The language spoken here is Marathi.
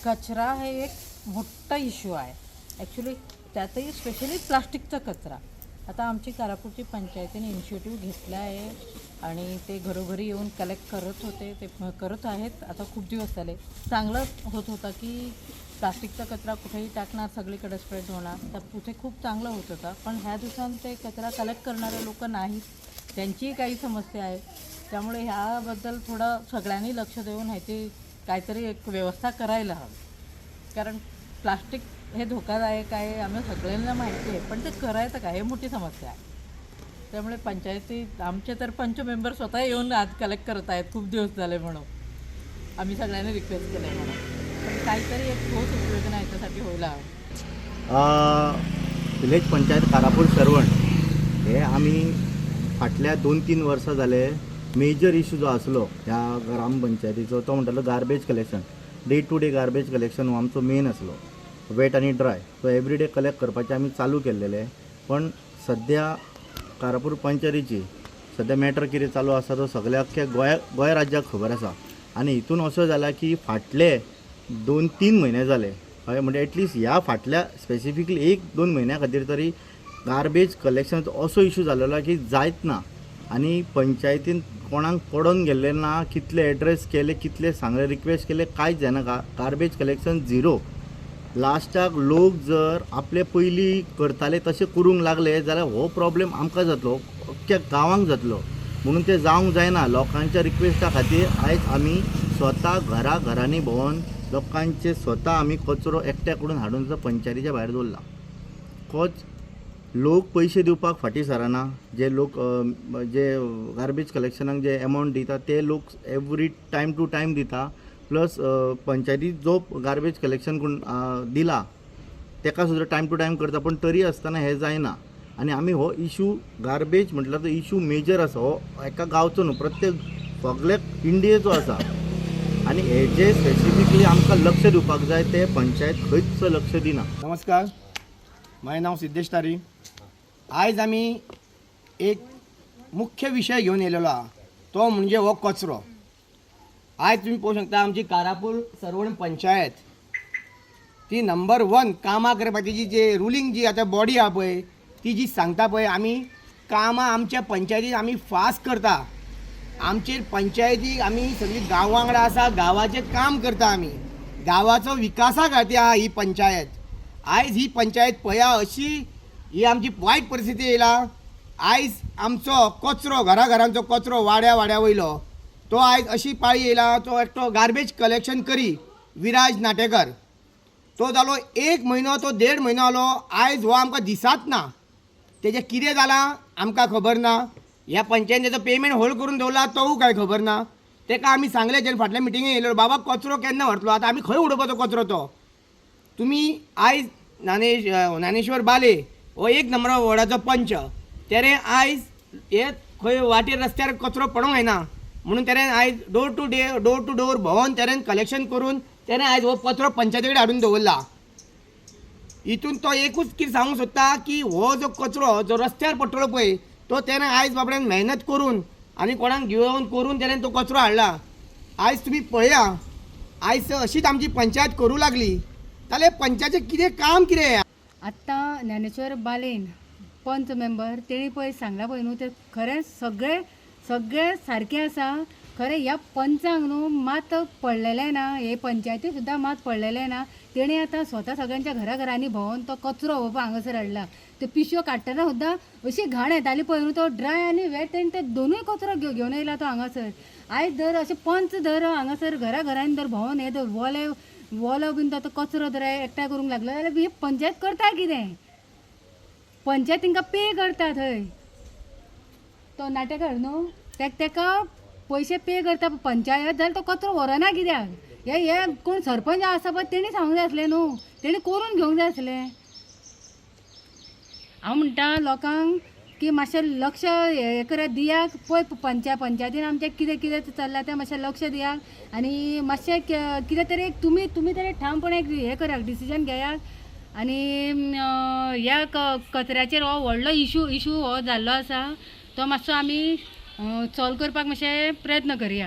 कचरा हे एक मोठा इश्यू आहे ॲक्च्युली, त्यातही स्पेशली प्लास्टिकचा कचरा. आता आमची कारापूरची पंचायतीने इनिशिएटिव्ह घेतला आहे आणि ते घरोघरी येऊन कलेक्ट करत होते, ते करत आहेत आता खूप दिवस झाले. चांगलं होत होता की प्लास्टिकचा कचरा कुठेही टाकणार, सगळीकडे स्प्रेड होणार, तर कुठे खूप चांगलं होत होतं. पण ह्या दिवसांत ते कचरा कलेक्ट करणारे लोक नाहीत, त्यांचीही काही समस्या आहे. त्यामुळे ह्याबद्दल थोडं सगळ्यांनी लक्ष देऊन ह्याची काहीतरी एक व्यवस्था करायला हवी. कारण प्लास्टिक हे धोकादायक आहे, आम्ही सगळ्यांना माहिती आहे, पण ते करायचं काय हे मोठी समस्या आहे. त्यामुळे पंचायती आमचे तर मेंबर स्वतः येऊन आज कलेक्ट करत आहेत, खूप दिवस झाले म्हणून आम्ही सगळ्यांनी रिक्वेस्ट केलं आहे म्हणून. पण काहीतरी एक ठोस उपयोजना याच्यासाठी व्हायला हवं. विलेज पंचायत कारापूर सरवण हे आम्ही फाटल्या 2-3 वर्सां जाले मेजर इश्यू जो आसलो ह्या ग्रामपंचायतीचो तो म्हणटालो garbage collection. Day to day garbage collection हो आमचो मेन आसलो, वेट आनी ड्राय. सो एवरीडे कलेक्ट करपाचें आमी चालू केल्लेले. पण सद्या कारापूर पंचायतीची सद्या मॅटर कितें चालू आसा तो सगळ्या अख्ख्या गोंय राज्याक खबर आसा. आनी हितून असो जाला की फाटले 2-3 म्हयने जाले, म्हणजे एटलिस्ट ह्या फाटल्या स्पेसिफिकली 1-2 म्हयन्या खातीर तरी गार्बेज कलेक्शनाचो असो इश्यू जाल्लो की जायत ना. आनी पंचायतीन कोणाक पडोन गेल्ले ना, कितले एड्रेस केले, कितले सांगले, रिक्वेस्ट केले, कांयच जायना. Garbage collection zero. लास्टाक लोक जर आपले पयलीं करताले तशें करूंक लागले जाल्यार हो प्रॉब्लेम आमकां जातलो, अख्ख्या गांवांक जातलो. म्हणून ते जावंक जायना. लोकांच्या रिक्वेस्टा खातीर आयज आमी स्वता घरांनी भोंवन लोकांचे स्वता आमी कचरो एकट्या करून हाडून तो पंचायतीच्या भायर दवरला. कोच लोक पयशे दिवपाक फाटीं सरना. जे लोक जे गार्बेज कलेक्शनाक जे अमावंट दिता ते लोक एवरी टायम टू टायम दिता. प्लस पंचायती जो गार्बेज कलेक्शन दिला ताका सुद्दां टायम टू टायम करता. पण तरी आसतना हें जायना. आनी आमी हो इश्यू गार्बेज म्हटल्यार तो इश्यू मेजर आसा. हो एका गांवचो न्हू, प्रत्येक सगळ्या इंडियेचो आसा. आनी हेजे स्पेसिफिकली आमकां लक्ष दिवपाक जाय, ते पंचायत खंयच लक्ष दिना. नमस्कार, माझे नाव सिद्धेश तारी. आयज आमी एक मुख्य विशय घेवन येयलेलो आहा, तो म्हणजे हो कचरो. आयज तुम्ही पळोवंक शकता आमची कारापूर सरवण पंचायत ती नंबर 1 कामां करपाची जी रुलींग जी आतां बॉडी आहा पळय, ती जी सांगता पळय, आमी कामां आमच्या पंचायतीन आमी फास्ट करता. आमचे पंचायतीक आमी सगळी गांवा वांगडा आसा, गांवाचें काम करता. आमी गांवाचो विकासा खातीर आहा ही पंचायत. आयज ही पंचायत पळया, अशी ही आमची वायट परिस्थिती येयला. आयज आमचो कचरो, घरांचो कचरो वाड्या वयलो तो आयज अशी पाळी येयला, तो एकटो गार्बेज कलेक्शन करी विराज नाटेकर. तो जालो 1 म्हयनो, तो 1.5 म्हयनो जालो. आयज हो आमकां दिसात ना. तेजें कितें जालां आमकां खबर ना. ह्या पंचायतीचो पेमेंट होल्ड करून दवरला तोवूय काय खबर ना. तेका आमी सांगलें जेन्ना फाटल्या मिटिंगेक येयलो, बाबा कचरो केन्ना व्हरतलो, आतां आमी खंय उडोवपाचो कचरो तो. तुमी आयज ज्ञानेश्वर बाले हो 1 नंबर वॉर्डाचो पंच, तेणें आयज हे खंय वाटेर रस्त्यार कचरो पडोंक जायना म्हणून तेणें आयज डोर टू डोर भोंवून तेणें कलेक्शन करून तेणें आयज हो कचरो पंचायती कडेन हाडून दवरला. हितून तो एकूच कितें सांगूंक सोदता की हो जो कचरो जो रस्त्यार पडटलो पळय, तो तेणें आयज बाबड्यान मेहनत करून आनी कोणाक घेवन करून तेणें तो कचरो हाडला. आयज तुमी पळया, आयज अशीच आमची पंचायत करूं लागली जाल्यार पंचायतीचें कितें काम कितें. आत्तां ज्ञानेश्वर बालेन पंच मेंबर तेणी पळय सांगला पळय न्हू, ते खरें सगळें सारकें आसा. खरें ह्या पंचांक न्हू मात पडलेलें ना, हे पंचायती सुद्दां मात पडलेलें ना. तेणी आतां स्वता सगळ्यांच्या घरांनी भोंवून तो कचरो व्हरपाक हांगासर हाडला. ते पिशव्यो काडटना सुद्दां अशी घाण येताली पळय न्हू, तो ड्राय आनी वेट तेणी ते दोनूय कचरो घेवन येयला तो हांगासर. आयज धर अशें पंच धर हांगासर घरांनी धर भोंवून हे धर वोलो बीन तो कचरो धर एकठांय करूंक लागलो जाल्यार ही पंचायत करता कितें? पंचायत तांकां पे करता थंय. तो नाटेकर न्हू, तेका पयशे पे करता पंचायत, जाल्यार तो कचरो व्हरना कित्याक? हे कोण सरपंच आसा पळय तेणी सांगूंक जाय आसलें न्हू, तेणी करून घेवंक जाय आसलें. हांव म्हणटा लोकांक की मातशें लक्ष हे करात, दियात पळय पंचायतीन आमचें कितें चल्लां तें मातशें लक्ष दियात. आनी मातशें कितें तरी तुमी तरी ठामपणे हे करात, डिसिजन घेयात. आनी ह्या कचऱ्याचेर हो व्हडलो इशू हो जाल्लो आसा, तो मातसो आमी सॉल्व करपाक मातशें प्रयत्न करया.